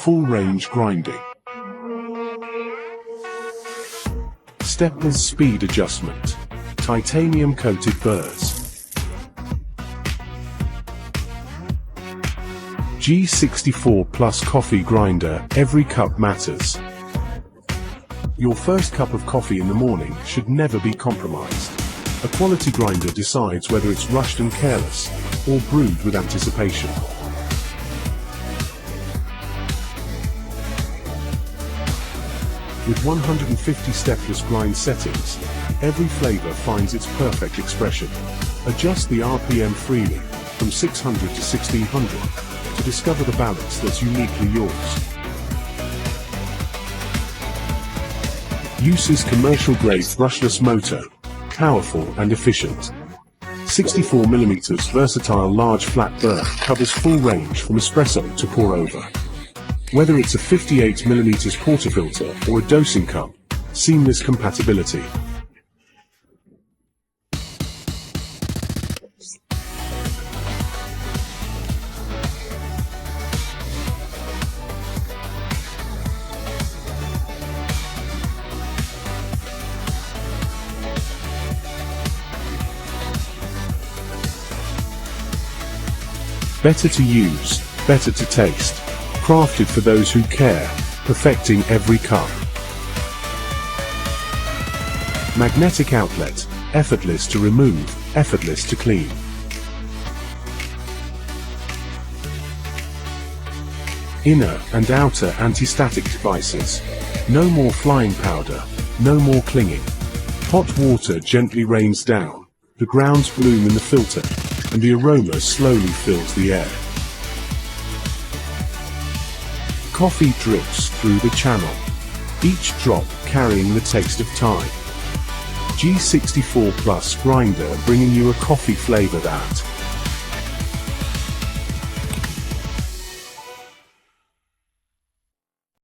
full-range grinding. Stepless speed adjustment. Titanium-coated burrs. G64Plus coffee grinder, every cup matters. Your first cup of coffee in the morning should never be compromised. A quality grinder decides whether it's rushed and careless, or brewed with anticipation. With 150 stepless grind settings, every flavor finds its perfect expression. Adjust the RPM freely, from 600 to 1600, to discover the balance that's uniquely yours. Uses commercial-grade brushless motor, powerful and efficient. 64mm versatile large flat burr covers full range from espresso to pour over. Whether it's a 58mm portafilter or a dosing cup, seamless compatibility. Better to use, better to taste. Crafted for those who care, perfecting every cup. Magnetic outlet, effortless to remove, effortless to clean. Inner and outer anti-static devices. No more flying powder, no more clinging. Hot water gently rains down, the grounds bloom in the filter, and the aroma slowly fills the air. Coffee drips through the channel, each drop carrying the taste of time. G64Plus grinder bringing you a coffee flavor that